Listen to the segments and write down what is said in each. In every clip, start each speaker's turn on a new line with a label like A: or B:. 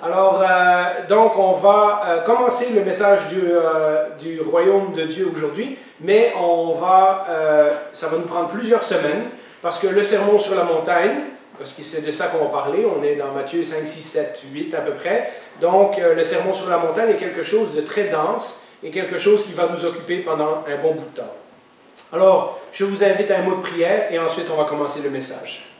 A: Alors, donc, on va commencer le message du royaume de Dieu aujourd'hui, mais ça va nous prendre plusieurs semaines, parce que le sermon sur la montagne, parce que c'est de ça qu'on va parler, on est dans Matthieu 5, 6, 7, 8 à peu près, donc le sermon sur la montagne est quelque chose de très dense, et quelque chose qui va nous occuper pendant un bon bout de temps. Alors, je vous invite à un mot de prière, et ensuite on va commencer le message.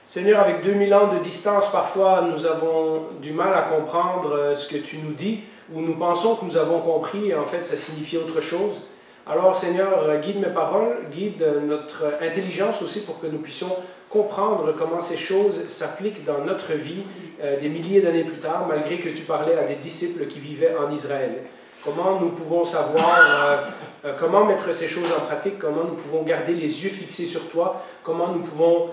A: Seigneur, avec 2000 ans de distance, parfois nous avons du mal à comprendre ce que tu nous dis, ou nous pensons que nous avons compris, et en fait ça signifie autre chose. Alors Seigneur, guide mes paroles, guide notre intelligence aussi pour que nous puissions comprendre comment ces choses s'appliquent dans notre vie des milliers d'années plus tard, malgré que tu parlais à des disciples qui vivaient en Israël. Comment nous pouvons savoir comment mettre ces choses en pratique, comment nous pouvons garder les yeux fixés sur toi, comment nous pouvons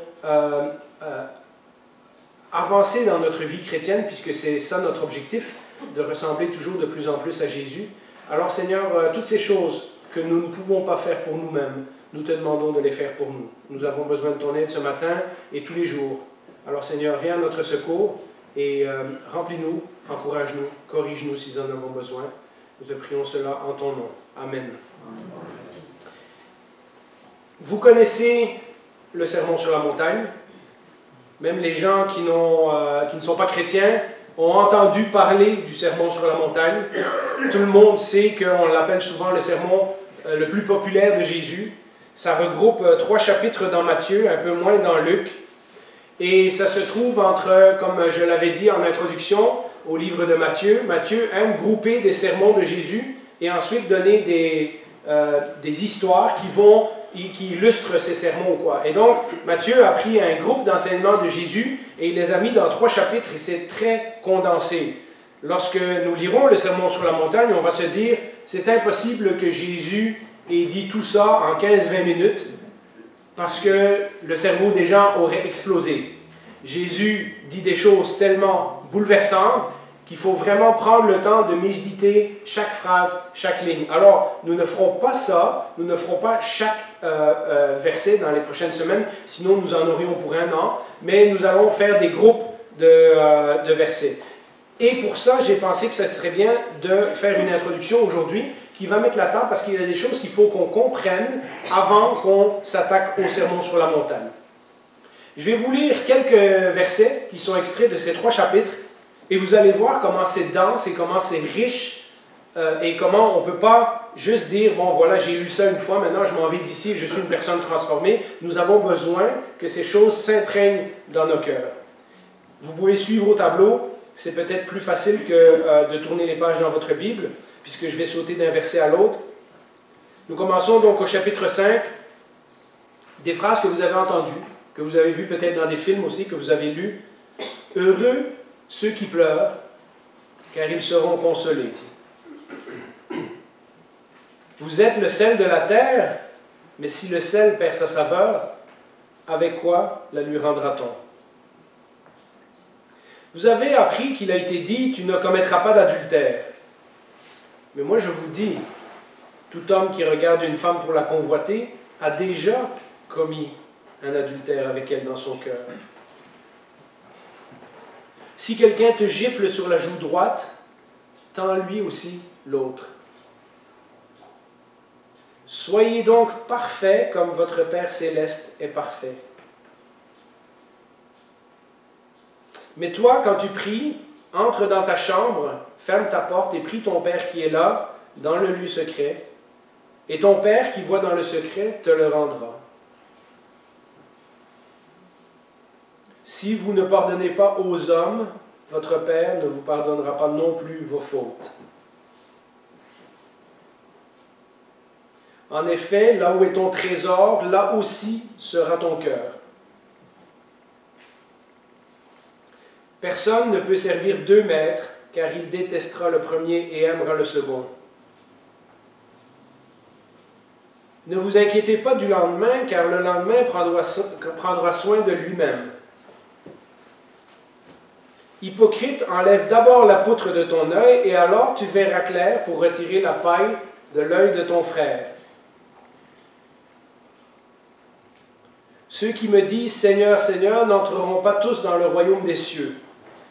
A: avancer dans notre vie chrétienne, puisque c'est ça notre objectif, de ressembler toujours de plus en plus à Jésus. Alors Seigneur, toutes ces choses que nous ne pouvons pas faire pour nous-mêmes, nous te demandons de les faire pour nous. Nous avons besoin de ton aide ce matin et tous les jours. Alors Seigneur, viens à notre secours et remplis-nous, encourage-nous, corrige-nous si nous en avons besoin. Nous te prions cela en ton nom. Amen. Vous connaissez le sermon sur la montagne. Même les gens qui ne sont pas chrétiens ont entendu parler du sermon sur la montagne. Tout le monde sait qu'on l'appelle souvent le sermon le plus populaire de Jésus. Ça regroupe 3 chapitres dans Matthieu, un peu moins dans Luc. Et ça se trouve entre, comme je l'avais dit en introduction, au livre de Matthieu. Matthieu aime grouper des sermons de Jésus et ensuite donner des histoires qui illustrent ces sermons, quoi. Et donc, Matthieu a pris un groupe d'enseignements de Jésus et il les a mis dans 3 chapitres et c'est très condensé. Lorsque nous lirons le sermon sur la montagne, on va se dire, c'est impossible que Jésus ait dit tout ça en 15-20 minutes parce que le cerveau des gens aurait explosé. Jésus dit des choses tellement bouleversantes qu'il faut vraiment prendre le temps de méditer chaque phrase, chaque ligne. Alors, nous ne ferons pas ça, nous ne ferons pas chaque verset dans les prochaines semaines, sinon nous en aurions pour un an, mais nous allons faire des groupes de versets. Et pour ça, j'ai pensé que ça serait bien de faire une introduction aujourd'hui qui va mettre la table parce qu'il y a des choses qu'il faut qu'on comprenne avant qu'on s'attaque au sermon sur la montagne. Je vais vous lire quelques versets qui sont extraits de ces 3 chapitres et vous allez voir comment c'est dense et comment c'est riche et comment on ne peut pas juste dire, bon voilà, j'ai lu ça une fois, maintenant je m'en vais d'ici, je suis une personne transformée. Nous avons besoin que ces choses s'imprègnent dans nos cœurs. Vous pouvez suivre au tableau, c'est peut-être plus facile que de tourner les pages dans votre Bible, puisque je vais sauter d'un verset à l'autre. Nous commençons donc au chapitre 5, des phrases que vous avez entendues, que vous avez vues peut-être dans des films aussi, que vous avez lus. « Heureux ceux qui pleurent, car ils seront consolés. Vous êtes le sel de la terre, mais si le sel perd sa saveur, avec quoi la lui rendra-t-on? Vous avez appris qu'il a été dit, tu ne commettras pas d'adultère. Mais moi je vous dis, tout homme qui regarde une femme pour la convoiter a déjà commis un adultère avec elle dans son cœur. Si quelqu'un te gifle sur la joue droite, tends lui aussi l'autre. Soyez donc parfaits comme votre Père céleste est parfait. Mais toi, quand tu pries, entre dans ta chambre, ferme ta porte et prie ton Père qui est là, dans le lieu secret, et ton Père qui voit dans le secret te le rendra. Si vous ne pardonnez pas aux hommes, votre Père ne vous pardonnera pas non plus vos fautes. En effet, là où est ton trésor, là aussi sera ton cœur. Personne ne peut servir 2 maîtres, car il détestera le premier et aimera le second. Ne vous inquiétez pas du lendemain, car le lendemain prendra soin de lui-même. Hypocrite, enlève d'abord la poutre de ton œil, et alors tu verras clair pour retirer la paille de l'œil de ton frère. Ceux qui me disent Seigneur, Seigneur n'entreront pas tous dans le royaume des cieux,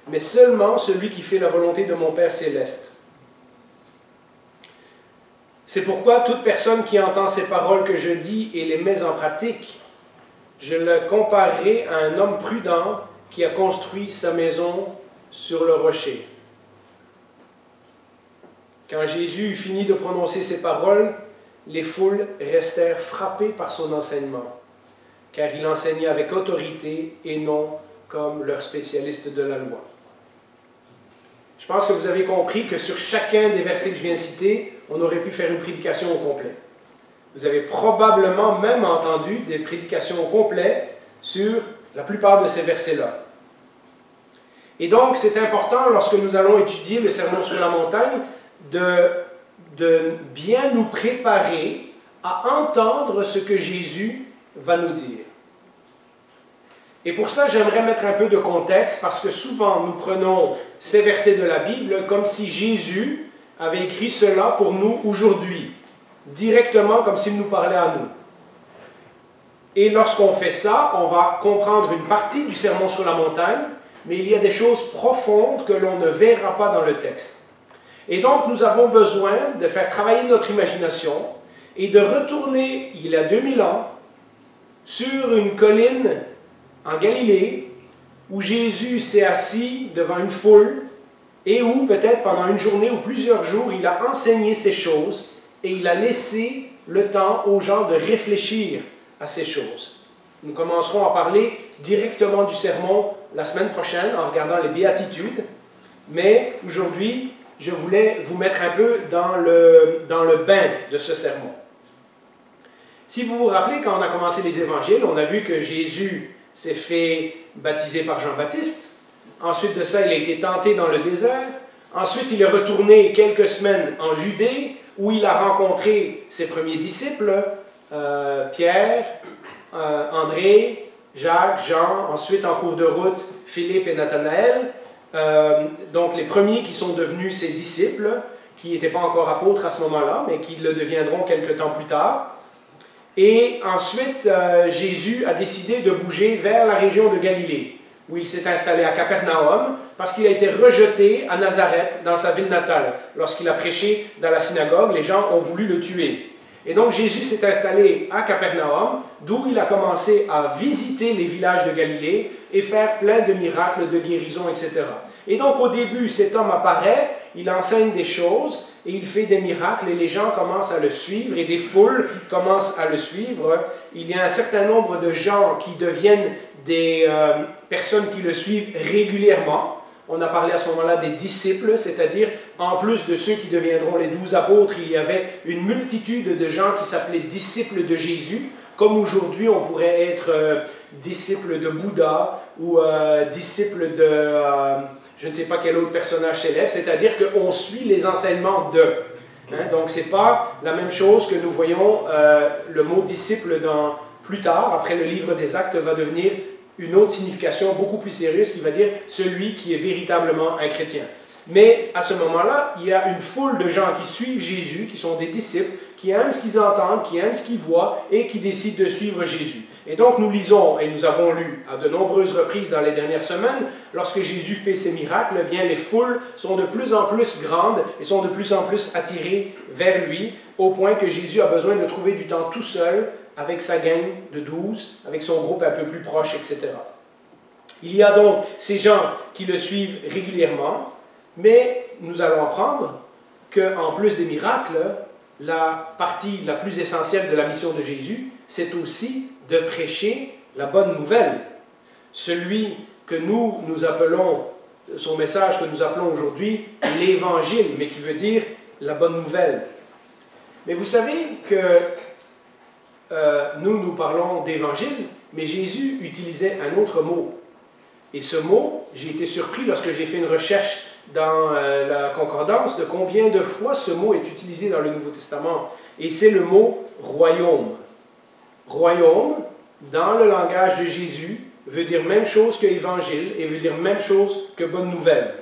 A: mais seulement celui qui fait la volonté de mon Père céleste. C'est pourquoi toute personne qui entend ces paroles que je dis et les met en pratique, je le comparerai à un homme prudent qui a construit sa maison sur le rocher. Quand Jésus eut fini de prononcer ces paroles, les foules restèrent frappées par son enseignement, car il enseignait avec autorité et non comme leur spécialiste de la loi. Je pense que vous avez compris que sur chacun des versets que je viens de citer, on aurait pu faire une prédication au complet. Vous avez probablement même entendu des prédications au complet sur la plupart de ces versets-là. Et donc, c'est important, lorsque nous allons étudier le Sermon sur la montagne, de bien nous préparer à entendre ce que Jésus va nous dire. Et pour ça, j'aimerais mettre un peu de contexte, parce que souvent, nous prenons ces versets de la Bible comme si Jésus avait écrit cela pour nous aujourd'hui, directement comme s'il nous parlait à nous. Et lorsqu'on fait ça, on va comprendre une partie du Sermon sur la montagne, mais il y a des choses profondes que l'on ne verra pas dans le texte. Et donc, nous avons besoin de faire travailler notre imagination et de retourner, il y a 2000 ans, sur une colline en Galilée, où Jésus s'est assis devant une foule et où, peut-être pendant une journée ou plusieurs jours, il a enseigné ces choses et il a laissé le temps aux gens de réfléchir à ces choses. Nous commencerons à parler directement du sermon la semaine prochaine en regardant les béatitudes, mais aujourd'hui, je voulais vous mettre un peu dans le bain de ce sermon. Si vous vous rappelez, quand on a commencé les évangiles, on a vu que Jésus s'est fait baptiser par Jean-Baptiste. Ensuite de ça, il a été tenté dans le désert. Ensuite, il est retourné quelques semaines en Judée, où il a rencontré ses premiers disciples, Pierre, André, Jacques, Jean, ensuite en cours de route, Philippe et Nathanaël. Donc les premiers qui sont devenus ses disciples, qui n'étaient pas encore apôtres à ce moment-là, mais qui le deviendront quelque temps plus tard. Et ensuite, Jésus a décidé de bouger vers la région de Galilée, où il s'est installé à Capernaum, parce qu'il a été rejeté à Nazareth, dans sa ville natale. Lorsqu'il a prêché dans la synagogue, les gens ont voulu le tuer. Et donc Jésus s'est installé à Capernaum, d'où il a commencé à visiter les villages de Galilée et faire plein de miracles, de guérisons, etc. Et donc au début, cet homme apparaît, il enseigne des choses et il fait des miracles et les gens commencent à le suivre et des foules commencent à le suivre. Il y a un certain nombre de gens qui deviennent des personnes qui le suivent régulièrement. On a parlé à ce moment-là des disciples, c'est-à-dire, en plus de ceux qui deviendront les 12 apôtres, il y avait une multitude de gens qui s'appelaient disciples de Jésus, comme aujourd'hui on pourrait être disciples de Bouddha ou disciples de je ne sais pas quel autre personnage célèbre, c'est-à-dire qu'on suit les enseignements d'eux. Donc ce n'est pas la même chose que nous voyons le mot disciple plus tard, après le livre des Actes, va devenir une autre signification beaucoup plus sérieuse qui va dire celui qui est véritablement un chrétien. Mais à ce moment-là, il y a une foule de gens qui suivent Jésus, qui sont des disciples, qui aiment ce qu'ils entendent, qui aiment ce qu'ils voient et qui décident de suivre Jésus. Et donc nous lisons, et nous avons lu à de nombreuses reprises dans les dernières semaines, lorsque Jésus fait ses miracles, eh bien les foules sont de plus en plus grandes et sont de plus en plus attirées vers lui, au point que Jésus a besoin de trouver du temps tout seul, avec sa gang de 12, avec son groupe un peu plus proche, etc. Il y a donc ces gens qui le suivent régulièrement, mais nous allons apprendre qu'en plus des miracles, la partie la plus essentielle de la mission de Jésus, c'est aussi de prêcher la bonne nouvelle. Celui que nous appelons, son message que nous appelons aujourd'hui l'Évangile, mais qui veut dire la bonne nouvelle. Mais vous savez que nous parlons d'évangile, mais Jésus utilisait un autre mot. Et ce mot, j'ai été surpris lorsque j'ai fait une recherche dans la concordance de combien de fois ce mot est utilisé dans le Nouveau Testament. Et c'est le mot royaume. Royaume, dans le langage de Jésus, veut dire même chose que évangile et veut dire même chose que bonne nouvelle.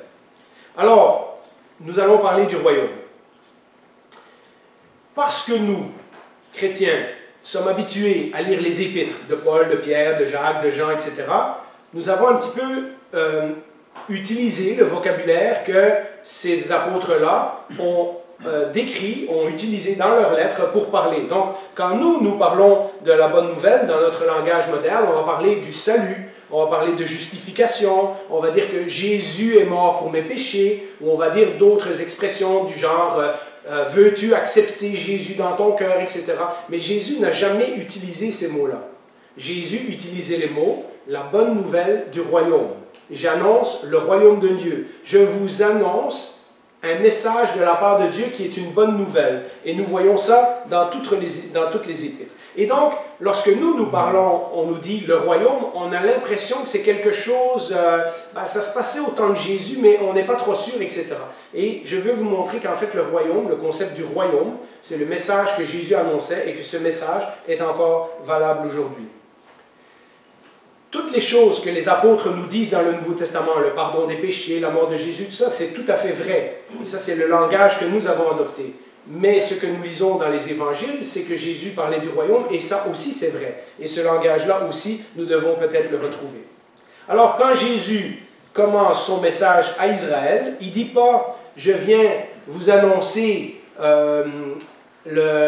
A: Alors, nous allons parler du royaume. Parce que nous, chrétiens, sommes habitués à lire les épîtres de Paul, de Pierre, de Jacques, de Jean, etc., nous avons un petit peu utilisé le vocabulaire que ces apôtres-là ont décrit, ont utilisé dans leurs lettres pour parler. Donc, quand nous parlons de la bonne nouvelle dans notre langage moderne, on va parler du salut, on va parler de justification, on va dire que Jésus est mort pour mes péchés, ou on va dire d'autres expressions du genre veux-tu accepter Jésus dans ton cœur, etc. Mais Jésus n'a jamais utilisé ces mots-là. Jésus utilisait les mots la bonne nouvelle du royaume. J'annonce le royaume de Dieu. Je vous annonce un message de la part de Dieu qui est une bonne nouvelle. Et nous voyons ça dans toutes les épîtres. Et donc, lorsque nous parlons, on nous dit le royaume, on a l'impression que c'est quelque chose, ça se passait au temps de Jésus, mais on n'est pas trop sûr, etc. Et je veux vous montrer qu'en fait, le royaume, le concept du royaume, c'est le message que Jésus annonçait et que ce message est encore valable aujourd'hui. Toutes les choses que les apôtres nous disent dans le Nouveau Testament, le pardon des péchés, la mort de Jésus, tout ça, c'est tout à fait vrai. Et ça, c'est le langage que nous avons adopté. Mais ce que nous lisons dans les évangiles, c'est que Jésus parlait du royaume, et ça aussi c'est vrai. Et ce langage-là aussi, nous devons peut-être le retrouver. Alors, quand Jésus commence son message à Israël, il ne dit pas « Je viens vous annoncer le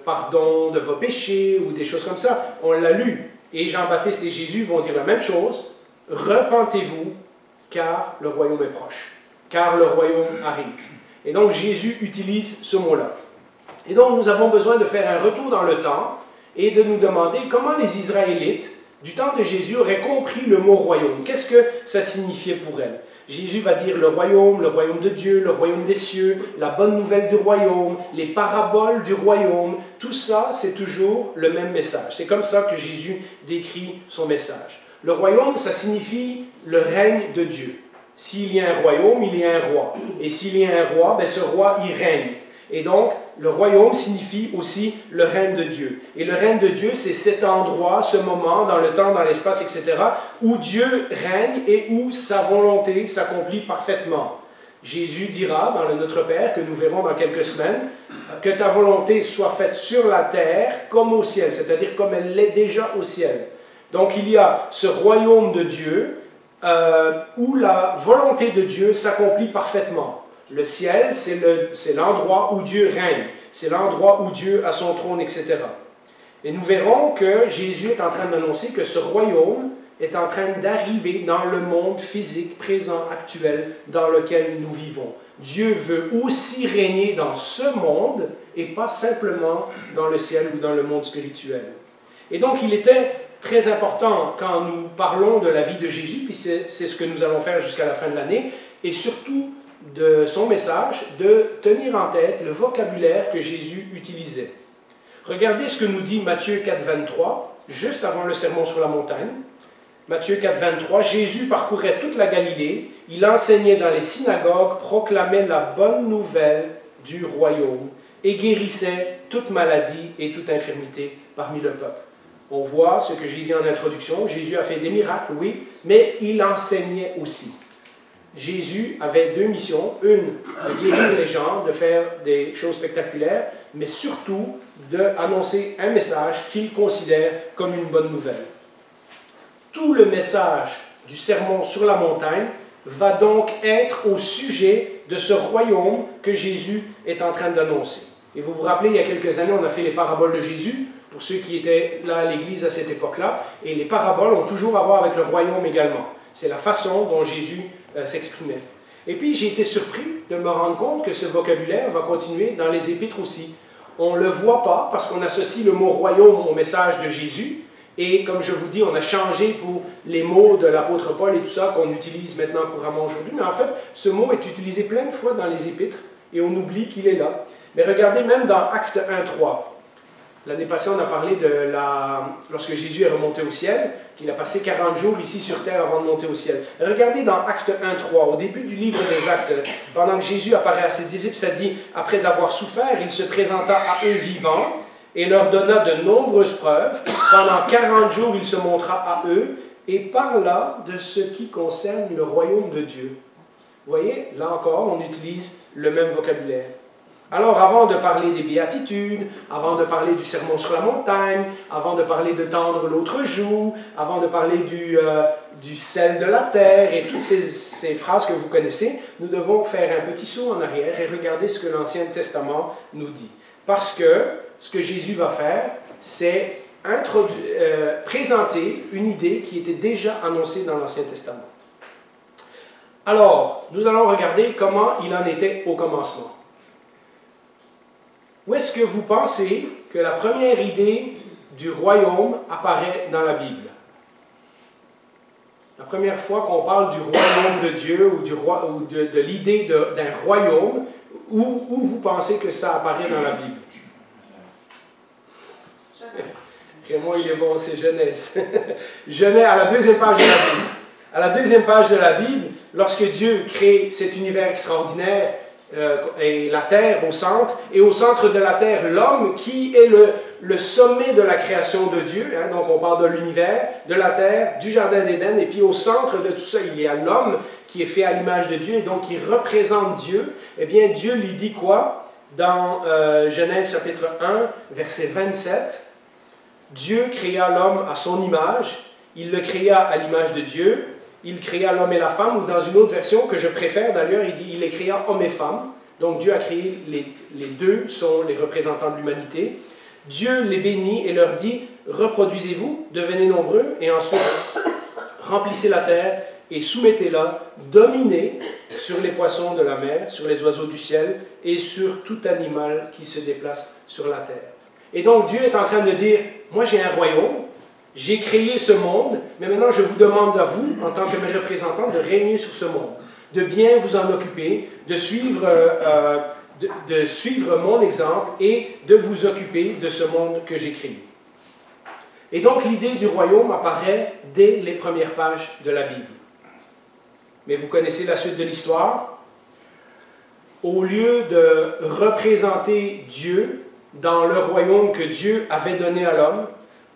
A: pardon de vos péchés » ou des choses comme ça. On l'a lu. Et Jean-Baptiste et Jésus vont dire la même chose. « Repentez-vous, car le royaume est proche. Car le royaume arrive. » Et donc Jésus utilise ce mot-là. Et donc nous avons besoin de faire un retour dans le temps et de nous demander comment les Israélites du temps de Jésus auraient compris le mot royaume. Qu'est-ce que ça signifiait pour elles? Jésus va dire le royaume de Dieu, le royaume des cieux, la bonne nouvelle du royaume, les paraboles du royaume. Tout ça, c'est toujours le même message. C'est comme ça que Jésus décrit son message. Le royaume, ça signifie le règne de Dieu. S'il y a un royaume, il y a un roi. Et s'il y a un roi, ce roi, il règne. Et donc, le royaume signifie aussi le règne de Dieu. Et le règne de Dieu, c'est cet endroit, ce moment, dans le temps, dans l'espace, etc., où Dieu règne et où sa volonté s'accomplit parfaitement. Jésus dira dans le Notre Père, que nous verrons dans quelques semaines, que ta volonté soit faite sur la terre comme au ciel, c'est-à-dire comme elle l'est déjà au ciel. Donc, il y a ce royaume de Dieu, où la volonté de Dieu s'accomplit parfaitement. Le ciel, c'est l'endroit où Dieu règne, c'est l'endroit où Dieu a son trône, etc. Et nous verrons que Jésus est en train d'annoncer que ce royaume est en train d'arriver dans le monde physique, présent, actuel, dans lequel nous vivons. Dieu veut aussi régner dans ce monde et pas simplement dans le ciel ou dans le monde spirituel. Et donc, il était très important quand nous parlons de la vie de Jésus, puis c'est ce que nous allons faire jusqu'à la fin de l'année, et surtout de son message, de tenir en tête le vocabulaire que Jésus utilisait. Regardez ce que nous dit Matthieu 4, 23, juste avant le sermon sur la montagne. Matthieu 4, 23, Jésus parcourait toute la Galilée, il enseignait dans les synagogues, proclamait la bonne nouvelle du royaume et guérissait toute maladie et toute infirmité parmi le peuple. On voit ce que j'ai dit en introduction, Jésus a fait des miracles, oui, mais il enseignait aussi. Jésus avait deux missions, une, de guérir les gens, de faire des choses spectaculaires, mais surtout d'annoncer un message qu'il considère comme une bonne nouvelle. Tout le message du sermon sur la montagne va donc être au sujet de ce royaume que Jésus est en train d'annoncer. Et vous vous rappelez, il y a quelques années, on a fait les paraboles de Jésus, pour ceux qui étaient là à l'église à cette époque-là, et les paraboles ont toujours à voir avec le royaume également. C'est la façon dont Jésus s'exprimait. Et puis j'ai été surpris de me rendre compte que ce vocabulaire va continuer dans les épîtres aussi. On ne le voit pas parce qu'on associe le mot royaume au message de Jésus, et comme je vous dis, on a changé pour les mots de l'apôtre Paul et tout ça qu'on utilise maintenant couramment aujourd'hui, mais en fait, ce mot est utilisé plein de fois dans les épîtres, et on oublie qu'il est là. Mais regardez même dans Actes 1, 3. L'année passée, on a parlé de lorsque Jésus est remonté au ciel, qu'il a passé 40 jours ici sur terre avant de monter au ciel. Regardez dans Actes 1, 3, au début du livre des Actes, pendant que Jésus apparaît à ses disciples, ça dit « Après avoir souffert, il se présenta à eux vivants et leur donna de nombreuses preuves. Pendant 40 jours, il se montra à eux et parla de ce qui concerne le royaume de Dieu. » Vous voyez, là encore, on utilise le même vocabulaire. Alors, avant de parler des béatitudes, avant de parler du sermon sur la montagne, avant de parler de tendre l'autre joue, avant de parler du sel de la terre et toutes ces phrases que vous connaissez, nous devons faire un petit saut en arrière et regarder ce que l'Ancien Testament nous dit. Parce que ce que Jésus va faire, c'est présenter une idée qui était déjà annoncée dans l'Ancien Testament. Alors, nous allons regarder comment il en était au commencement. Où est-ce que vous pensez que la première idée du royaume apparaît dans la Bible? La première fois qu'on parle du royaume de Dieu ou de l'idée d'un royaume, où vous pensez que ça apparaît dans la Bible? Raymond, il est bon, c'est Genèse. Genèse, à la deuxième page de la Bible. À la deuxième page de la Bible, lorsque Dieu crée cet univers extraordinaire, et la terre au centre, et au centre de la terre, l'homme qui est le sommet de la création de Dieu. Hein, donc on parle de l'univers, de la terre, du jardin d'Éden, et puis au centre de tout ça, il y a l'homme qui est fait à l'image de Dieu, et donc qui représente Dieu. Eh bien, Dieu lui dit quoi? Dans Genèse chapitre 1, verset 27, Dieu créa l'homme à son image, il le créa à l'image de Dieu, il créa l'homme et la femme, ou dans une autre version que je préfère d'ailleurs, il dit il les créa homme et femme. Donc Dieu a créé, les deux sont les représentants de l'humanité. Dieu les bénit et leur dit, reproduisez-vous, devenez nombreux, et ensuite remplissez la terre et soumettez-la, dominez sur les poissons de la mer, sur les oiseaux du ciel et sur tout animal qui se déplace sur la terre. Et donc Dieu est en train de dire, moi j'ai un royaume, j'ai créé ce monde, mais maintenant je vous demande à vous, en tant que mes représentants, de régner sur ce monde, de bien vous en occuper, de suivre mon exemple et de vous occuper de ce monde que j'ai créé. Et donc l'idée du royaume apparaît dès les premières pages de la Bible. Mais vous connaissez la suite de l'histoire. Au lieu de représenter Dieu dans le royaume que Dieu avait donné à l'homme,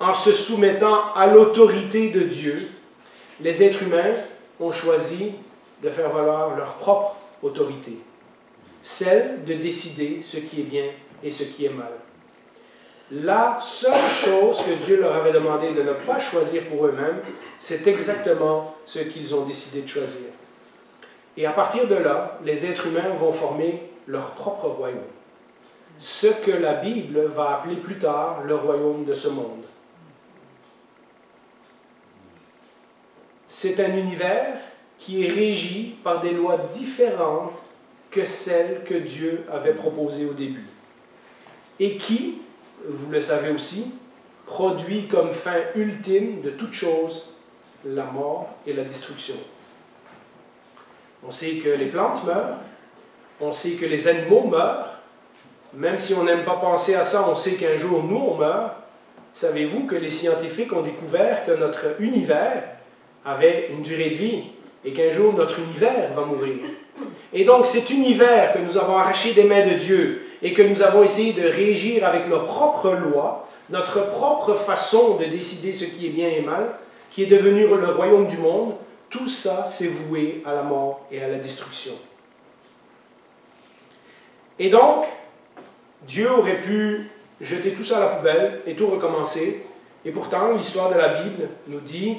A: en se soumettant à l'autorité de Dieu, les êtres humains ont choisi de faire valoir leur propre autorité, celle de décider ce qui est bien et ce qui est mal. La seule chose que Dieu leur avait demandé de ne pas choisir pour eux-mêmes, c'est exactement ce qu'ils ont décidé de choisir. Et à partir de là, les êtres humains vont former leur propre royaume, ce que la Bible va appeler plus tard le royaume de ce monde. C'est un univers qui est régi par des lois différentes que celles que Dieu avait proposées au début. Et qui, vous le savez aussi, produit comme fin ultime de toute chose la mort et la destruction. On sait que les plantes meurent, on sait que les animaux meurent, même si on n'aime pas penser à ça, on sait qu'un jour nous on meurt. Savez-vous que les scientifiques ont découvert que notre univers avait une durée de vie et qu'un jour notre univers va mourir. Et donc cet univers que nous avons arraché des mains de Dieu et que nous avons essayé de régir avec nos propres lois, notre propre façon de décider ce qui est bien et mal, qui est devenu le royaume du monde, tout ça s'est voué à la mort et à la destruction. Et donc, Dieu aurait pu jeter tout ça à la poubelle et tout recommencer, et pourtant l'histoire de la Bible nous dit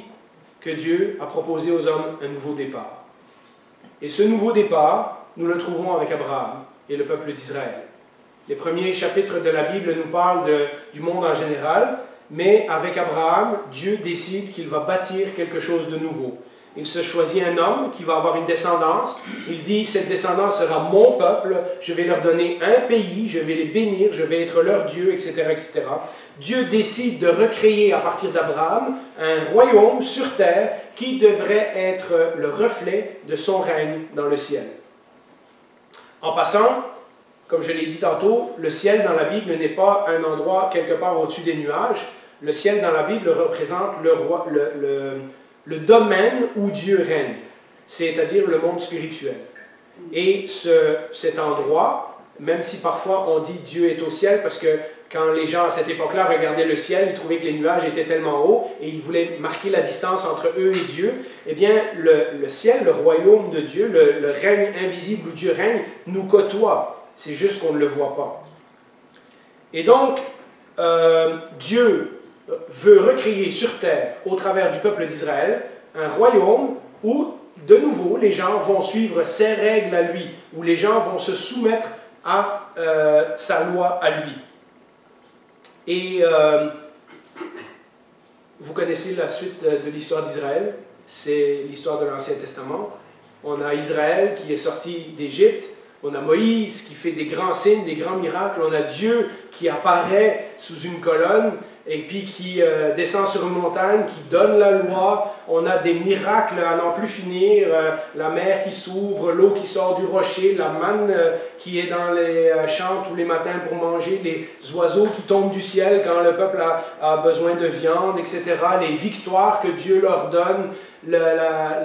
A: que Dieu a proposé aux hommes un nouveau départ. Et ce nouveau départ, nous le trouvons avec Abraham et le peuple d'Israël. Les premiers chapitres de la Bible nous parlent du monde en général, mais avec Abraham, Dieu décide qu'il va bâtir quelque chose de nouveau. Il se choisit un homme qui va avoir une descendance. Il dit, cette descendance sera mon peuple, je vais leur donner un pays, je vais les bénir, je vais être leur Dieu, etc., etc. Dieu décide de recréer à partir d'Abraham un royaume sur terre qui devrait être le reflet de son règne dans le ciel. En passant, comme je l'ai dit tantôt, le ciel dans la Bible n'est pas un endroit quelque part au-dessus des nuages. Le ciel dans la Bible représente le domaine où Dieu règne, c'est-à-dire le monde spirituel. Et cet endroit, même si parfois on dit Dieu est au ciel, parce que quand les gens à cette époque-là regardaient le ciel, ils trouvaient que les nuages étaient tellement hauts et ils voulaient marquer la distance entre eux et Dieu, eh bien le ciel, le royaume de Dieu, le règne invisible où Dieu règne, nous côtoie. c'est juste qu'on ne le voit pas. Et donc, Dieu veut recréer sur terre, au travers du peuple d'Israël, un royaume où, de nouveau, les gens vont suivre ses règles à lui, où les gens vont se soumettre à sa loi à lui. Et vous connaissez la suite de l'histoire d'Israël, c'est l'histoire de l'Ancien Testament. On a Israël qui est sorti d'Égypte, on a Moïse qui fait des grands signes, des grands miracles, on a Dieu qui apparaît sous une colonne et puis qui descend sur une montagne, qui donne la loi. On a des miracles à n'en plus finir, la mer qui s'ouvre, l'eau qui sort du rocher, la manne qui est dans les champs tous les matins pour manger, les oiseaux qui tombent du ciel quand le peuple a besoin de viande, etc. Les victoires que Dieu leur donne.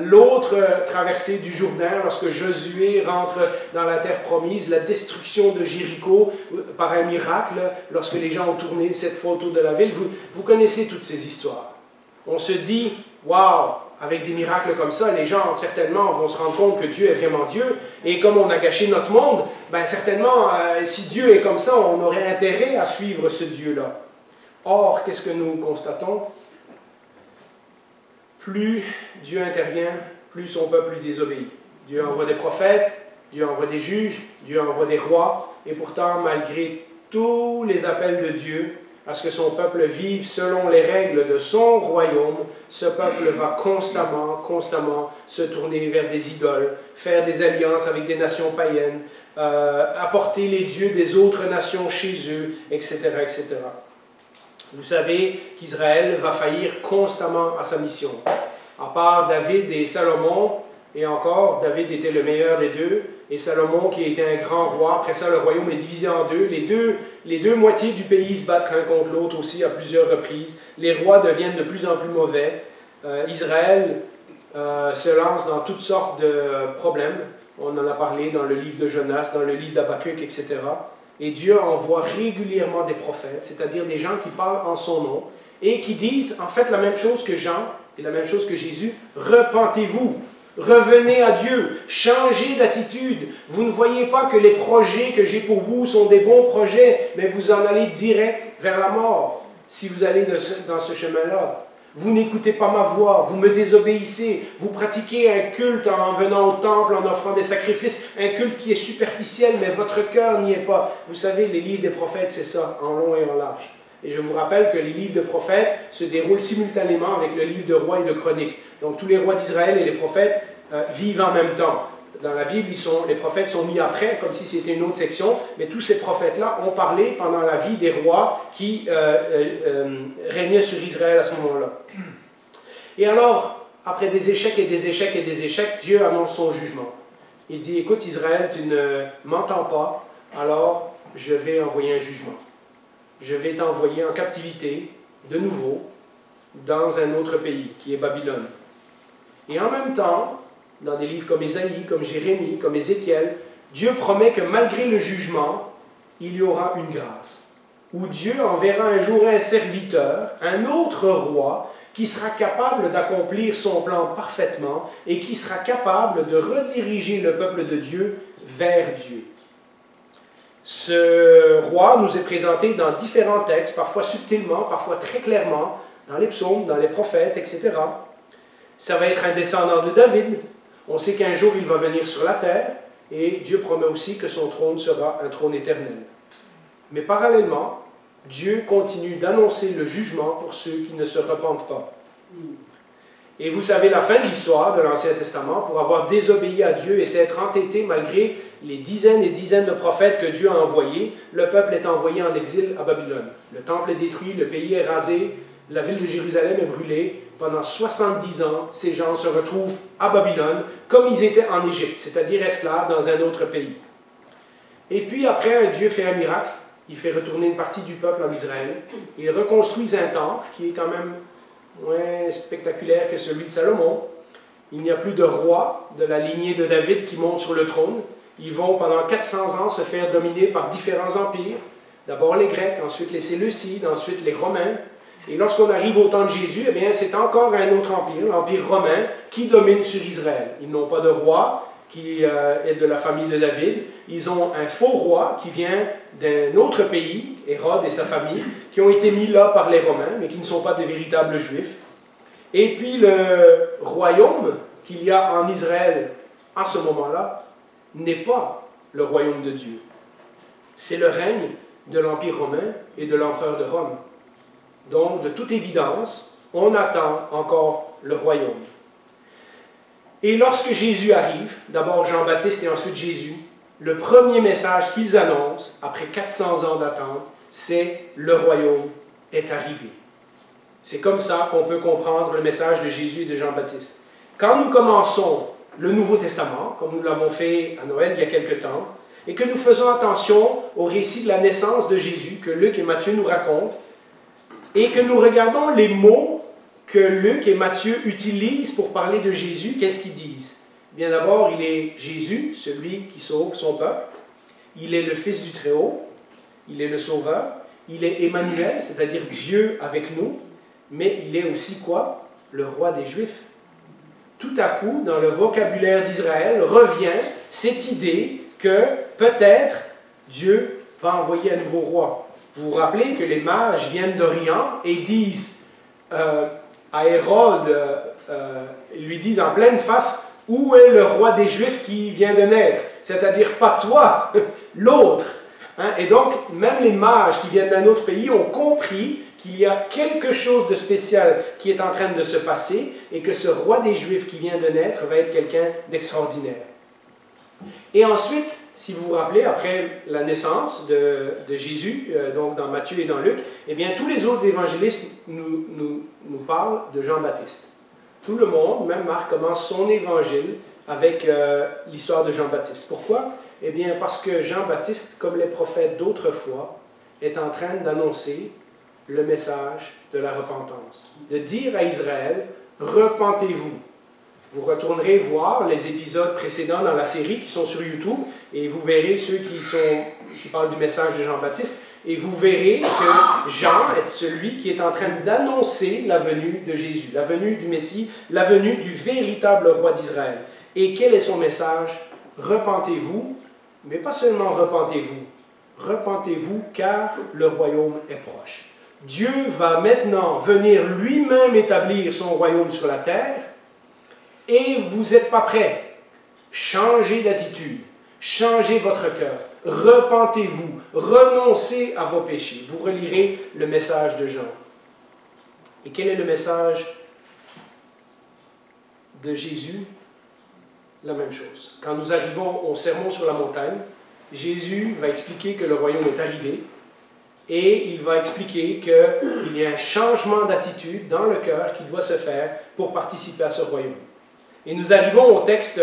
A: L'autre traversée du Jourdain, lorsque Josué rentre dans la terre promise, la destruction de Jéricho par un miracle, lorsque les gens ont tourné cette fois autour de la ville. Vous connaissez toutes ces histoires. On se dit, waouh, avec des miracles comme ça, les gens certainement vont se rendre compte que Dieu est vraiment Dieu. Et comme on a gâché notre monde, ben certainement, si Dieu est comme ça, on aurait intérêt à suivre ce Dieu-là. Or, qu'est-ce que nous constatons? Plus Dieu intervient, plus son peuple lui désobéit. Dieu envoie des prophètes, Dieu envoie des juges, Dieu envoie des rois, et pourtant, malgré tous les appels de Dieu à ce que son peuple vive selon les règles de son royaume, ce peuple va constamment se tourner vers des idoles, faire des alliances avec des nations païennes, apporter les dieux des autres nations chez eux, etc., etc. Vous savez qu'Israël va faillir constamment à sa mission. À part David et Salomon, et encore, David était le meilleur des deux, et Salomon qui était un grand roi. Après ça, le royaume est divisé en deux. Les deux moitiés du pays se battent l'un contre l'autre aussi à plusieurs reprises. Les rois deviennent de plus en plus mauvais. Israël se lance dans toutes sortes de problèmes. On en a parlé dans le livre de Jonas, dans le livre d'Habakkuk, etc. Et Dieu envoie régulièrement des prophètes, c'est-à-dire des gens qui parlent en son nom et qui disent en fait la même chose que Jean et la même chose que Jésus. Repentez-vous, revenez à Dieu, changez d'attitude. Vous ne voyez pas que les projets que j'ai pour vous sont des bons projets, mais vous en allez direct vers la mort si vous allez dans ce chemin-là. Vous n'écoutez pas ma voix, vous me désobéissez, vous pratiquez un culte en venant au temple, en offrant des sacrifices, un culte qui est superficiel, mais votre cœur n'y est pas. Vous savez, les livres des prophètes, c'est ça, en long et en large. Et je vous rappelle que les livres de prophètes se déroulent simultanément avec le livre de rois et de chroniques. Donc tous les rois d'Israël et les prophètes vivent en même temps. Dans la Bible, les prophètes sont mis après, comme si c'était une autre section, mais tous ces prophètes-là ont parlé pendant la vie des rois qui régnaient sur Israël à ce moment-là. Et alors, après des échecs et des échecs et des échecs, Dieu annonce son jugement. Il dit, écoute Israël, tu ne m'entends pas, alors je vais envoyer un jugement. Je vais t'envoyer en captivité, de nouveau, dans un autre pays, qui est Babylone. Et en même temps, dans des livres comme Ésaïe, comme Jérémie, comme Ézéchiel, Dieu promet que malgré le jugement, il y aura une grâce, où Dieu enverra un jour un serviteur, un autre roi, qui sera capable d'accomplir son plan parfaitement et qui sera capable de rediriger le peuple de Dieu vers Dieu. Ce roi nous est présenté dans différents textes, parfois subtilement, parfois très clairement, dans les psaumes, dans les prophètes, etc. Ça va être un descendant de David. On sait qu'un jour il va venir sur la terre et Dieu promet aussi que son trône sera un trône éternel. Mais parallèlement, Dieu continue d'annoncer le jugement pour ceux qui ne se repentent pas. Et vous savez la fin de l'histoire de l'Ancien Testament, pour avoir désobéi à Dieu et s'être entêté malgré les dizaines et dizaines de prophètes que Dieu a envoyés, le peuple est envoyé en exil à Babylone. Le temple est détruit, le pays est rasé, la ville de Jérusalem est brûlée. Pendant 70 ans, ces gens se retrouvent à Babylone comme ils étaient en Égypte, c'est-à-dire esclaves dans un autre pays. Et puis après, Dieu fait un miracle. Il fait retourner une partie du peuple en Israël. Il reconstruit un temple qui est quand même moins spectaculaire que celui de Salomon. Il n'y a plus de roi de la lignée de David qui monte sur le trône. Ils vont pendant 400 ans se faire dominer par différents empires. D'abord les Grecs, ensuite les Séleucides, ensuite les Romains. Et lorsqu'on arrive au temps de Jésus, eh bien, c'est encore un autre empire, l'empire romain, qui domine sur Israël. Ils n'ont pas de roi, qui est de la famille de David. Ils ont un faux roi qui vient d'un autre pays, Hérode et sa famille, qui ont été mis là par les Romains, mais qui ne sont pas de véritables Juifs. Et puis le royaume qu'il y a en Israël à ce moment-là n'est pas le royaume de Dieu. C'est le règne de l'Empire romain et de l'empereur de Rome. Donc, de toute évidence, on attend encore le royaume. Et lorsque Jésus arrive, d'abord Jean-Baptiste et ensuite Jésus, le premier message qu'ils annoncent, après 400 ans d'attente, c'est « le royaume est arrivé ». C'est comme ça qu'on peut comprendre le message de Jésus et de Jean-Baptiste. Quand nous commençons le Nouveau Testament, comme nous l'avons fait à Noël il y a quelque temps, et que nous faisons attention au récit de la naissance de Jésus que Luc et Matthieu nous racontent, et que nous regardons les mots que Luc et Matthieu utilisent pour parler de Jésus, qu'est-ce qu'ils disent? Bien d'abord, il est Jésus, celui qui sauve son peuple. Il est le Fils du Très-Haut. Il est le Sauveur. Il est Emmanuel, c'est-à-dire Dieu avec nous. Mais il est aussi quoi? Le roi des Juifs. Tout à coup, dans le vocabulaire d'Israël, revient cette idée que peut-être Dieu va envoyer un nouveau roi. Vous vous rappelez que les mages viennent d'Orient et disent à Hérode, ils lui disent en pleine face, « Où est le roi des Juifs qui vient de naître ?» C'est-à-dire pas toi, l'autre. Hein? Et donc, même les mages qui viennent d'un autre pays ont compris qu'il y a quelque chose de spécial qui est en train de se passer et que ce roi des Juifs qui vient de naître va être quelqu'un d'extraordinaire. Et ensuite, si vous vous rappelez, après la naissance de Jésus, donc dans Matthieu et dans Luc, eh bien, tous les autres évangélistes nous parlent de Jean-Baptiste. Tout le monde, même Marc, commence son évangile avec l'histoire de Jean-Baptiste. Pourquoi? Eh bien, parce que Jean-Baptiste, comme les prophètes d'autrefois, est en train d'annoncer le message de la repentance. De dire à Israël, repentez-vous. Vous retournerez voir les épisodes précédents dans la série qui sont sur YouTube et vous verrez ceux qui parlent du message de Jean-Baptiste et vous verrez que Jean est celui qui est en train d'annoncer la venue de Jésus, la venue du Messie, la venue du véritable roi d'Israël. Et quel est son message? Repentez-vous, mais pas seulement repentez-vous. Repentez-vous car le royaume est proche. Dieu va maintenant venir lui-même établir son royaume sur la terre. Et vous n'êtes pas prêts. Changez d'attitude, changez votre cœur, repentez-vous, renoncez à vos péchés. Vous relirez le message de Jean. Et quel est le message de Jésus? La même chose. Quand nous arrivons au sermon sur la montagne, Jésus va expliquer que le royaume est arrivé et il va expliquer qu'il y a un changement d'attitude dans le cœur qui doit se faire pour participer à ce royaume. Et nous arrivons au texte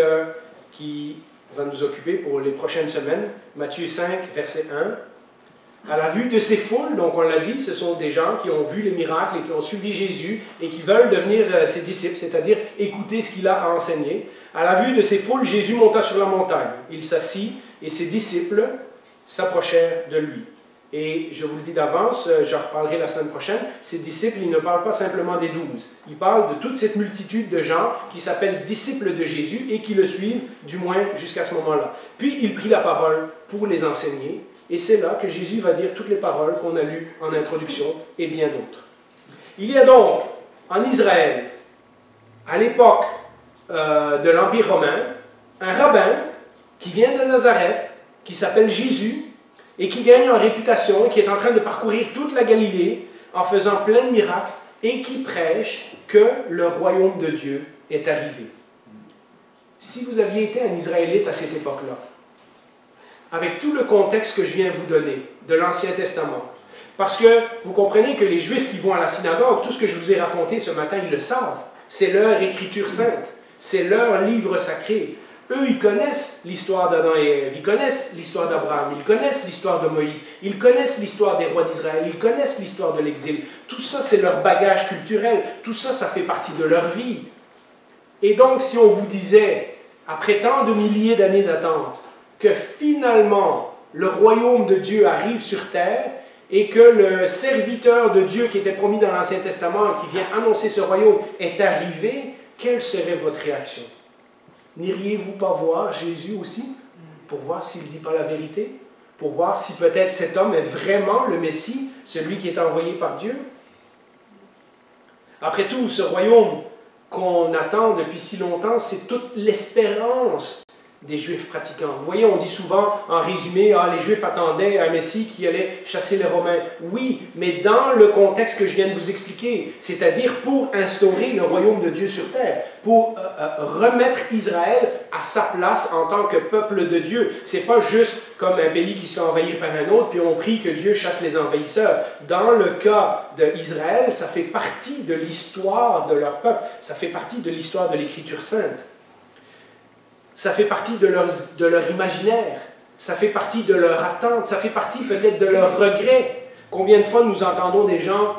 A: qui va nous occuper pour les prochaines semaines, Matthieu 5, verset 1. À la vue de ces foules, donc on l'a dit, ce sont des gens qui ont vu les miracles et qui ont suivi Jésus et qui veulent devenir ses disciples, c'est-à-dire écouter ce qu'il a à enseigner. À la vue de ces foules, Jésus monta sur la montagne. Il s'assit et ses disciples s'approchèrent de lui. Et je vous le dis d'avance, j'en reparlerai la semaine prochaine, ces disciples, ils ne parlent pas simplement des 12. Ils parlent de toute cette multitude de gens qui s'appellent disciples de Jésus et qui le suivent, du moins jusqu'à ce moment-là. Puis il prit la parole pour les enseigner, et c'est là que Jésus va dire toutes les paroles qu'on a lues en introduction et bien d'autres. Il y a donc en Israël, à l'époque de l'Empire romain, un rabbin qui vient de Nazareth, qui s'appelle Jésus, et qui gagne en réputation, et qui est en train de parcourir toute la Galilée en faisant plein de miracles, et qui prêche que le royaume de Dieu est arrivé. Si vous aviez été un Israélite à cette époque-là, avec tout le contexte que je viens vous donner de l'Ancien Testament, parce que vous comprenez que les Juifs qui vont à la synagogue, tout ce que je vous ai raconté ce matin, ils le savent. C'est leur écriture sainte, c'est leur livre sacré. Eux, ils connaissent l'histoire d'Adam et Ève, ils connaissent l'histoire d'Abraham, ils connaissent l'histoire de Moïse, ils connaissent l'histoire des rois d'Israël, ils connaissent l'histoire de l'exil. Tout ça, c'est leur bagage culturel. Tout ça, ça fait partie de leur vie. Et donc, si on vous disait, après tant de milliers d'années d'attente, que finalement, le royaume de Dieu arrive sur terre et que le serviteur de Dieu qui était promis dans l'Ancien Testament, qui vient annoncer ce royaume, est arrivé, quelle serait votre réaction? n'iriez-vous pas voir Jésus aussi, pour voir s'il ne dit pas la vérité, pour voir si peut-être cet homme est vraiment le Messie, celui qui est envoyé par Dieu? Après tout, ce royaume qu'on attend depuis si longtemps, c'est toute l'espérance des Juifs pratiquants. Vous voyez, on dit souvent, en résumé, les Juifs attendaient un Messie qui allait chasser les Romains. Oui, mais dans le contexte que je viens de vous expliquer, c'est-à-dire pour instaurer le royaume de Dieu sur terre, pour remettre Israël à sa place en tant que peuple de Dieu. C'est pas juste comme un pays qui se fait envahir par un autre, puis on prie que Dieu chasse les envahisseurs. Dans le cas d'Israël, ça fait partie de l'histoire de leur peuple, ça fait partie de l'histoire de l'Écriture sainte. Ça fait partie de leur imaginaire, ça fait partie de leur attente, ça fait partie peut-être de leur regret. Combien de fois nous entendons des gens,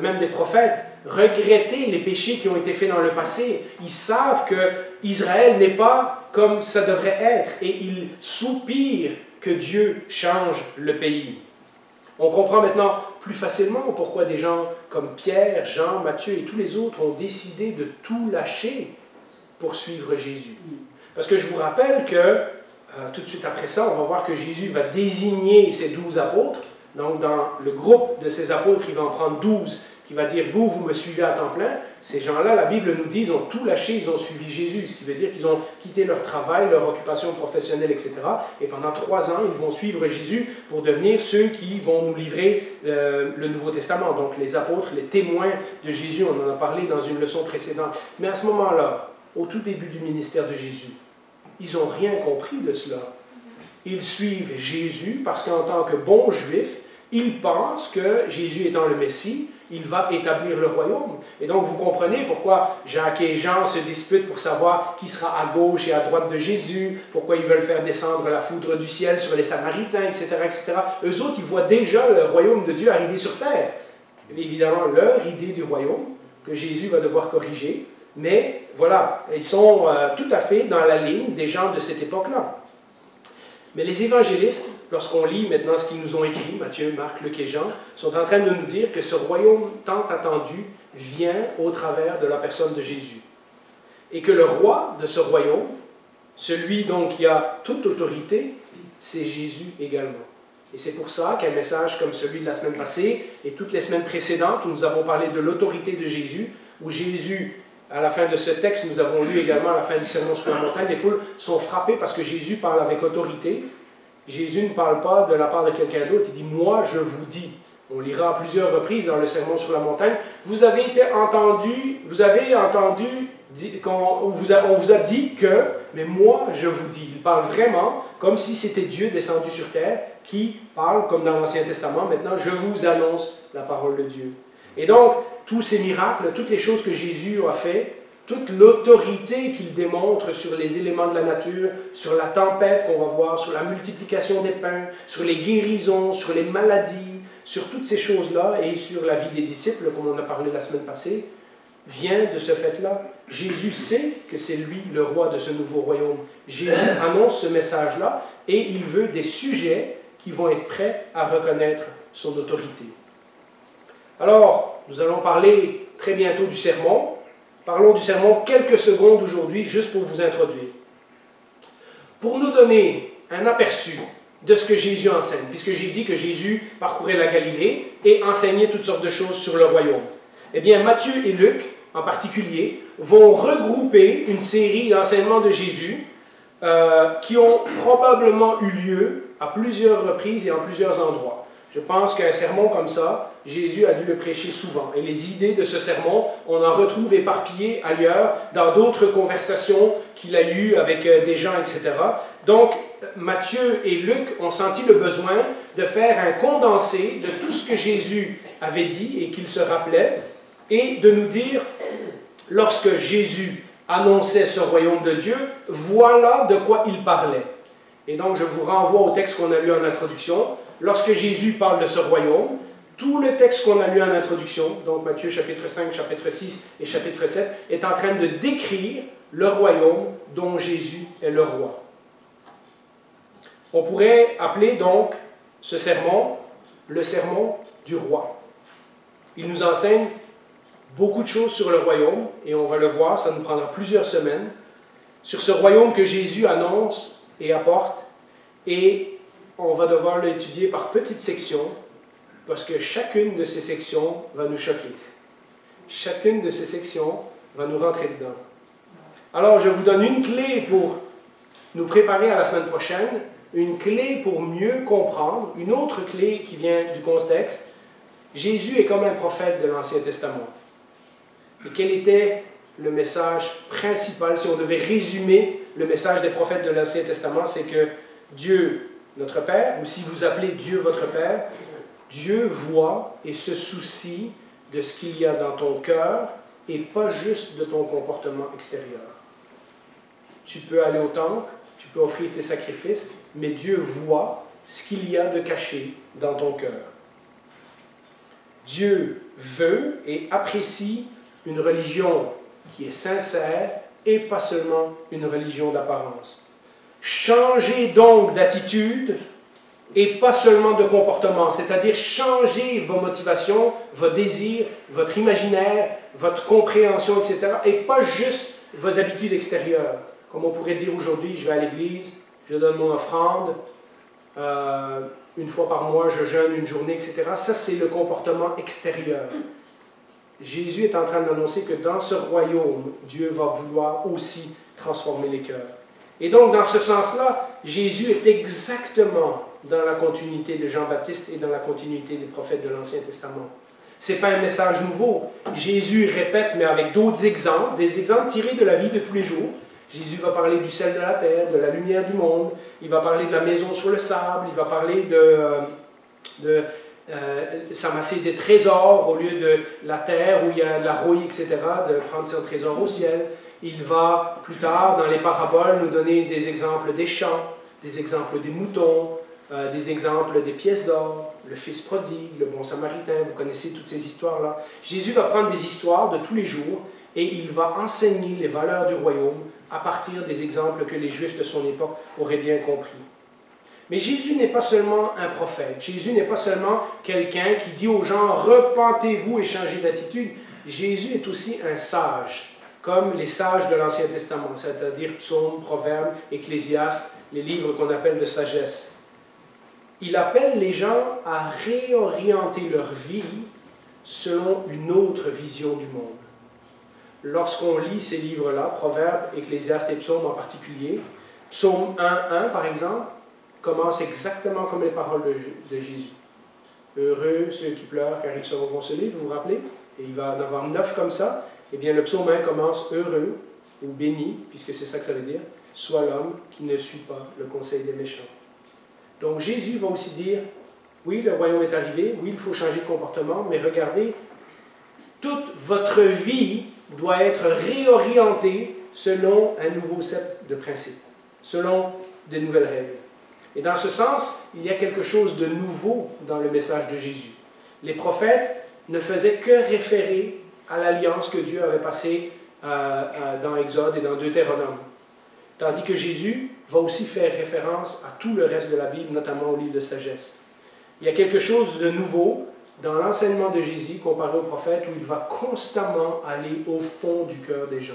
A: même des prophètes, regretter les péchés qui ont été faits dans le passé. Ils savent que Israël n'est pas comme ça devrait être et ils soupirent que Dieu change le pays. On comprend maintenant plus facilement pourquoi des gens comme Pierre, Jean, Matthieu et tous les autres ont décidé de tout lâcher pour suivre Jésus. Parce que je vous rappelle que, tout de suite après ça, on va voir que Jésus va désigner ses 12 apôtres. Donc, dans le groupe de ces apôtres, il va en prendre 12, qui va dire, vous me suivez à temps plein. Ces gens-là, la Bible nous dit, ils ont tout lâché, ils ont suivi Jésus, ce qui veut dire qu'ils ont quitté leur travail, leur occupation professionnelle, etc. Et pendant 3 ans, ils vont suivre Jésus pour devenir ceux qui vont nous livrer le Nouveau Testament. Donc, les apôtres, les témoins de Jésus, on en a parlé dans une leçon précédente. Mais à ce moment-là, au tout début du ministère de Jésus, ils n'ont rien compris de cela. Ils suivent Jésus parce qu'en tant que bons Juifs, ils pensent que Jésus étant le Messie, il va établir le royaume. Et donc vous comprenez pourquoi Jacques et Jean se disputent pour savoir qui sera à gauche et à droite de Jésus, pourquoi ils veulent faire descendre la foudre du ciel sur les Samaritains, etc., etc. Eux autres, ils voient déjà le royaume de Dieu arriver sur terre. Et évidemment, leur idée du royaume, que Jésus va devoir corriger, mais voilà, ils sont tout à fait dans la ligne des gens de cette époque-là. Mais les évangélistes, lorsqu'on lit maintenant ce qu'ils nous ont écrit, Matthieu, Marc, Luc et Jean, sont en train de nous dire que ce royaume tant attendu vient au travers de la personne de Jésus. Et que le roi de ce royaume, celui donc qui a toute autorité, c'est Jésus également. Et c'est pour ça qu'un message comme celui de la semaine passée et toutes les semaines précédentes où nous avons parlé de l'autorité de Jésus, où Jésus, à la fin de ce texte, nous avons lu également à la fin du sermon sur la montagne, les foules sont frappées parce que Jésus parle avec autorité. Jésus ne parle pas de la part de quelqu'un d'autre, il dit « moi je vous dis ». On lira à plusieurs reprises dans le sermon sur la montagne. Vous avez entendu, on vous a dit que, mais moi je vous dis. Il parle vraiment comme si c'était Dieu descendu sur terre qui parle, comme dans l'Ancien Testament, maintenant je vous annonce la parole de Dieu. Et donc, tous ces miracles, toutes les choses que Jésus a fait, toute l'autorité qu'il démontre sur les éléments de la nature, sur la tempête qu'on va voir, sur la multiplication des pains, sur les guérisons, sur les maladies, sur toutes ces choses-là et sur la vie des disciples, comme on a parlé la semaine passée, vient de ce fait-là. Jésus sait que c'est lui le roi de ce nouveau royaume. Jésus annonce ce message-là et il veut des sujets qui vont être prêts à reconnaître son autorité. Alors, nous allons parler très bientôt du sermon. Parlons du sermon quelques secondes aujourd'hui, juste pour vous introduire. Pour nous donner un aperçu de ce que Jésus enseigne, puisque j'ai dit que Jésus parcourait la Galilée et enseignait toutes sortes de choses sur le royaume. Eh bien, Matthieu et Luc, en particulier, vont regrouper une série d'enseignements de Jésus qui ont probablement eu lieu à plusieurs reprises et en plusieurs endroits. Je pense qu'un sermon comme ça, Jésus a dû le prêcher souvent. Et les idées de ce sermon, on en retrouve éparpillées ailleurs, dans d'autres conversations qu'il a eues avec des gens, etc. Donc, Matthieu et Luc ont senti le besoin de faire un condensé de tout ce que Jésus avait dit et qu'il se rappelait, et de nous dire, lorsque Jésus annonçait ce royaume de Dieu, voilà de quoi il parlait. Et donc, je vous renvoie au texte qu'on a lu en introduction. Lorsque Jésus parle de ce royaume, tout le texte qu'on a lu en introduction, donc Matthieu chapitre 5, chapitre 6 et chapitre 7, est en train de décrire le royaume dont Jésus est le roi. On pourrait appeler donc ce sermon le sermon du roi. Il nous enseigne beaucoup de choses sur le royaume, et on va le voir, ça nous prendra plusieurs semaines, sur ce royaume que Jésus annonce et apporte, et on va devoir l'étudier par petites sections, parce que chacune de ces sections va nous choquer. Chacune de ces sections va nous rentrer dedans. Alors, je vous donne une clé pour nous préparer à la semaine prochaine, une clé pour mieux comprendre, une autre clé qui vient du contexte. Jésus est comme un prophète de l'Ancien Testament. Et quel était le message principal, si on devait résumer le message des prophètes de l'Ancien Testament, c'est que Dieu, notre Père, ou si vous appelez Dieu votre Père, Dieu voit et se soucie de ce qu'il y a dans ton cœur et pas juste de ton comportement extérieur. Tu peux aller au temple, tu peux offrir tes sacrifices, mais Dieu voit ce qu'il y a de caché dans ton cœur. Dieu veut et apprécie une religion qui est sincère et pas seulement une religion d'apparence. Changez donc d'attitude et pas seulement de comportement, c'est-à-dire changez vos motivations, vos désirs, votre imaginaire, votre compréhension, etc., et pas juste vos habitudes extérieures. Comme on pourrait dire aujourd'hui, je vais à l'église, je donne mon offrande, une fois par mois, je jeûne une journée, etc. Ça, c'est le comportement extérieur. Jésus est en train d'annoncer que dans ce royaume, Dieu va vouloir aussi transformer les cœurs. Et donc, dans ce sens-là, Jésus est exactement dans la continuité de Jean-Baptiste et dans la continuité des prophètes de l'Ancien Testament. Ce n'est pas un message nouveau. Jésus répète, mais avec d'autres exemples, des exemples tirés de la vie de tous les jours. Jésus va parler du sel de la terre, de la lumière du monde. Il va parler de la maison sur le sable. Il va parler de s'amasser des trésors au lieu de la terre où il y a de la rouille, etc., de prendre son trésor au ciel. Il va plus tard, dans les paraboles, nous donner des exemples des champs, des exemples des moutons, des exemples des pièces d'or, le fils prodigue, le bon samaritain, vous connaissez toutes ces histoires-là. Jésus va prendre des histoires de tous les jours et il va enseigner les valeurs du royaume à partir des exemples que les Juifs de son époque auraient bien compris. Mais Jésus n'est pas seulement un prophète, Jésus n'est pas seulement quelqu'un qui dit aux gens « repentez-vous et changez d'attitude ». Jésus est aussi un sage, comme les sages de l'Ancien Testament, c'est-à-dire Psaumes, Proverbes, Ecclésiastes, les livres qu'on appelle de sagesse. Il appelle les gens à réorienter leur vie selon une autre vision du monde. Lorsqu'on lit ces livres-là, Proverbes, Ecclésiastes et Psaumes en particulier, Psaume 1.1 par exemple, commence exactement comme les paroles de Jésus. Heureux ceux qui pleurent car ils seront consolés, vous vous rappelez? Et il va en avoir 9 comme ça. Eh bien, le psaume 1 commence heureux ou béni, puisque c'est ça que ça veut dire, soit l'homme qui ne suit pas le conseil des méchants. Donc Jésus va aussi dire, oui, le royaume est arrivé, oui, il faut changer de comportement, mais regardez, toute votre vie doit être réorientée selon un nouveau set de principes, selon des nouvelles règles. Et dans ce sens, il y a quelque chose de nouveau dans le message de Jésus. Les prophètes ne faisaient que référer à l'alliance que Dieu avait passée dans Exode et dans Deutéronome. Tandis que Jésus va aussi faire référence à tout le reste de la Bible, notamment au livre de sagesse. Il y a quelque chose de nouveau dans l'enseignement de Jésus comparé aux prophètes où il va constamment aller au fond du cœur des gens.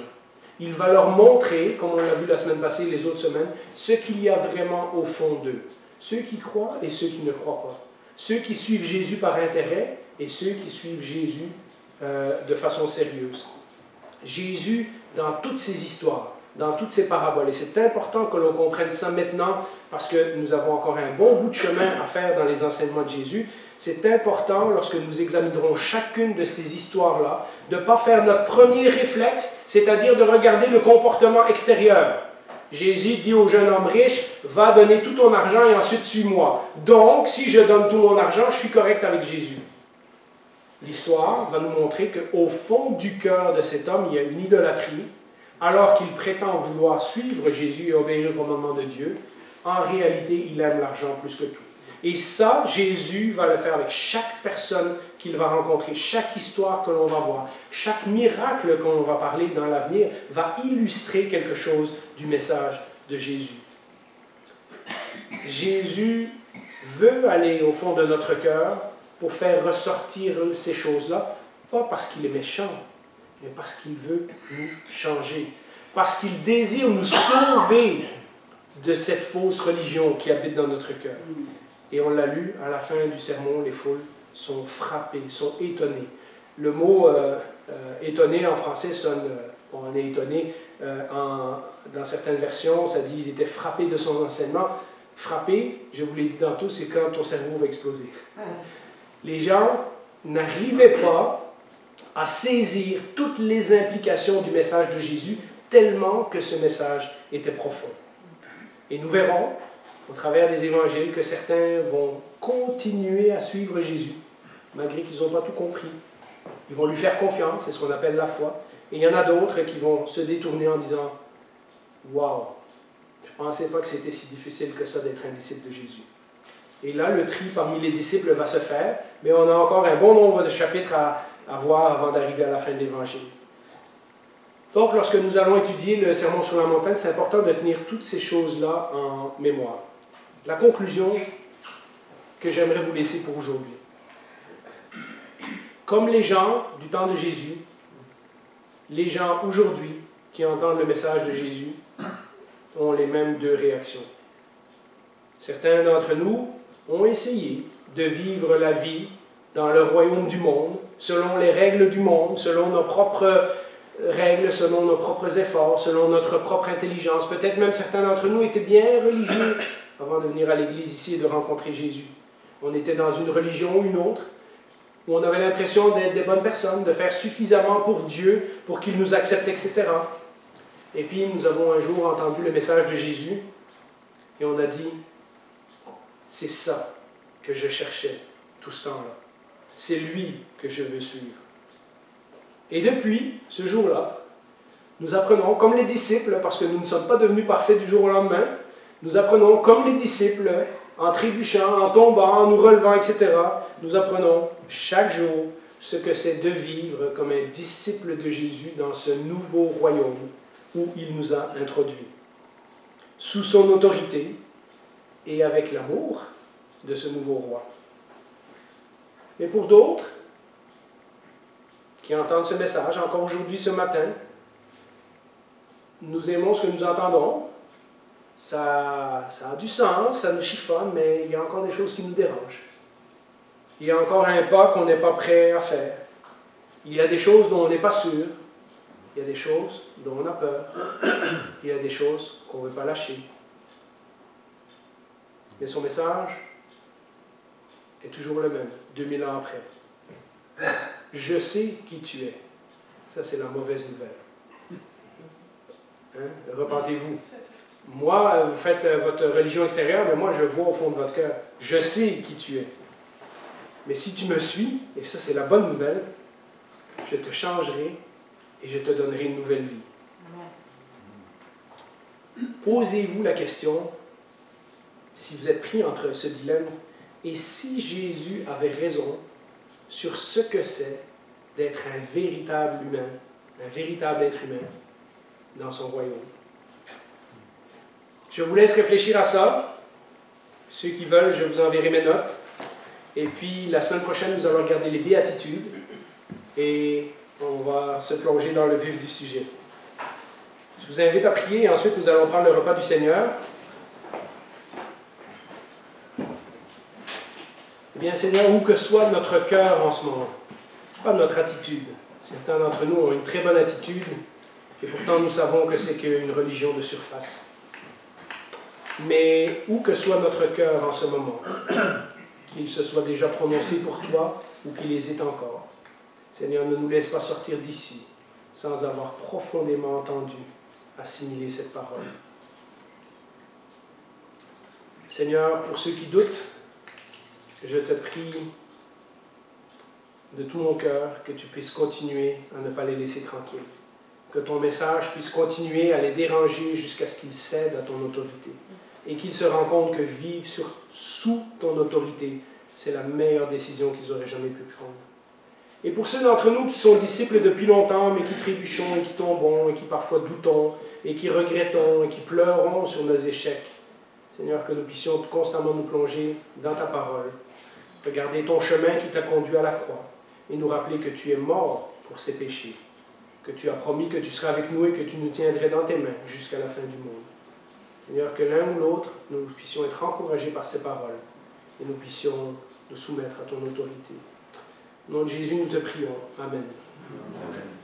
A: Il va leur montrer, comme on l'a vu la semaine passée et les autres semaines, ce qu'il y a vraiment au fond d'eux. Ceux qui croient et ceux qui ne croient pas. Ceux qui suivent Jésus par intérêt et ceux qui suivent Jésus de façon sérieuse. Jésus, dans toutes ces histoires, dans toutes ces paraboles, et c'est important que l'on comprenne ça maintenant parce que nous avons encore un bon bout de chemin à faire dans les enseignements de Jésus. C'est important, lorsque nous examinerons chacune de ces histoires-là, de ne pas faire notre premier réflexe, c'est-à-dire de regarder le comportement extérieur. Jésus dit au jeune homme riche, « Va donner tout ton argent et ensuite suis-moi. » Donc, si je donne tout mon argent, je suis correct avec Jésus. L'histoire va nous montrer qu'au fond du cœur de cet homme, il y a une idolâtrie, alors qu'il prétend vouloir suivre Jésus et obéir au commandement de Dieu. En réalité, il aime l'argent plus que tout. Et ça, Jésus va le faire avec chaque personne qu'il va rencontrer, chaque histoire que l'on va voir, chaque miracle que l'on va parler dans l'avenir va illustrer quelque chose du message de Jésus. Jésus veut aller au fond de notre cœur pour faire ressortir ces choses-là, pas parce qu'il est méchant, mais parce qu'il veut nous changer. parce qu'il désire nous sauver de cette fausse religion qui habite dans notre cœur. Et on l'a lu à la fin du sermon, les foules sont frappées, sont étonnées. Le mot étonné en français sonne, on est étonné, dans certaines versions, ça dit ils étaient frappés de son enseignement. Frappé, je vous l'ai dit tantôt, c'est quand ton cerveau va exploser. Les gens n'arrivaient pas à saisir toutes les implications du message de Jésus, tellement que ce message était profond. Et nous verrons, au travers des évangiles, que certains vont continuer à suivre Jésus, malgré qu'ils n'ont pas tout compris. Ils vont lui faire confiance, c'est ce qu'on appelle la foi. Et il y en a d'autres qui vont se détourner en disant « Waouh, je ne pensais pas que c'était si difficile que ça d'être un disciple de Jésus. » Et là, le tri parmi les disciples va se faire, mais on a encore un bon nombre de chapitres à voir avant d'arriver à la fin de l'Évangile. Donc, lorsque nous allons étudier le Sermon sur la montagne, c'est important de tenir toutes ces choses-là en mémoire. La conclusion que j'aimerais vous laisser pour aujourd'hui. Comme les gens du temps de Jésus, les gens aujourd'hui qui entendent le message de Jésus ont les mêmes deux réactions. Certains d'entre nous ont essayé de vivre la vie dans le royaume du monde, selon les règles du monde, selon nos propres règles, selon nos propres efforts, selon notre propre intelligence. Peut-être même certains d'entre nous étaient bien religieux avant de venir à l'église ici et de rencontrer Jésus. On était dans une religion ou une autre, où on avait l'impression d'être des bonnes personnes, de faire suffisamment pour Dieu, pour qu'il nous accepte, etc. Et puis nous avons un jour entendu le message de Jésus, et on a dit, c'est ça que je cherchais tout ce temps-là. C'est lui que je veux suivre. Et depuis ce jour-là, nous apprenons comme les disciples, parce que nous ne sommes pas devenus parfaits du jour au lendemain, nous apprenons comme les disciples, en trébuchant, en tombant, en nous relevant, etc. Nous apprenons chaque jour ce que c'est de vivre comme un disciple de Jésus dans ce nouveau royaume où il nous a introduits. Sous son autorité et avec l'amour de ce nouveau roi. Mais pour d'autres, qui entendent ce message, encore aujourd'hui, ce matin, nous aimons ce que nous entendons, ça a du sens, ça nous chiffonne, mais il y a encore des choses qui nous dérangent. Il y a encore un pas qu'on n'est pas prêt à faire. Il y a des choses dont on n'est pas sûr. Il y a des choses dont on a peur. Il y a des choses qu'on ne veut pas lâcher. Mais son message est toujours le même, 2000 ans après. Je sais qui tu es. Ça, c'est la mauvaise nouvelle. Hein? Repentez-vous. Moi, vous faites votre religion extérieure, mais moi, je vois au fond de votre cœur. Je sais qui tu es. Mais si tu me suis, et ça, c'est la bonne nouvelle, je te changerai et je te donnerai une nouvelle vie. Posez-vous la question, si vous êtes pris entre ce dilemme, et si Jésus avait raison sur ce que c'est d'être un véritable humain, un véritable être humain dans son royaume. Je vous laisse réfléchir à ça. Ceux qui veulent, je vous enverrai mes notes. Et puis, la semaine prochaine, nous allons regarder les béatitudes et on va se plonger dans le vif du sujet. Je vous invite à prier et ensuite, nous allons prendre le repas du Seigneur. Eh bien, Seigneur, où que soit notre cœur en ce moment, pas notre attitude. Certains d'entre nous ont une très bonne attitude et pourtant nous savons que c'est qu'une religion de surface. Mais où que soit notre cœur en ce moment, qu'il se soit déjà prononcé pour toi ou qu'il hésite encore, Seigneur, ne nous laisse pas sortir d'ici sans avoir profondément entendu, assimiler cette parole. Seigneur, pour ceux qui doutent, je te prie de tout mon cœur que tu puisses continuer à ne pas les laisser tranquilles. Que ton message puisse continuer à les déranger jusqu'à ce qu'ils cèdent à ton autorité. Et qu'ils se rendent compte que vivre sous ton autorité, c'est la meilleure décision qu'ils auraient jamais pu prendre. Et pour ceux d'entre nous qui sont disciples depuis longtemps, mais qui trébuchons et qui tombons, et qui parfois doutons, et qui regrettons, et qui pleurons sur nos échecs, Seigneur, que nous puissions constamment nous plonger dans ta parole, regarder ton chemin qui t'a conduit à la croix, et nous rappeler que tu es mort pour ces péchés, que tu as promis que tu serais avec nous et que tu nous tiendrais dans tes mains jusqu'à la fin du monde. Seigneur, que l'un ou l'autre, nous puissions être encouragés par ces paroles et nous puissions nous soumettre à ton autorité. Au nom de Jésus, nous te prions. Amen.
B: Amen.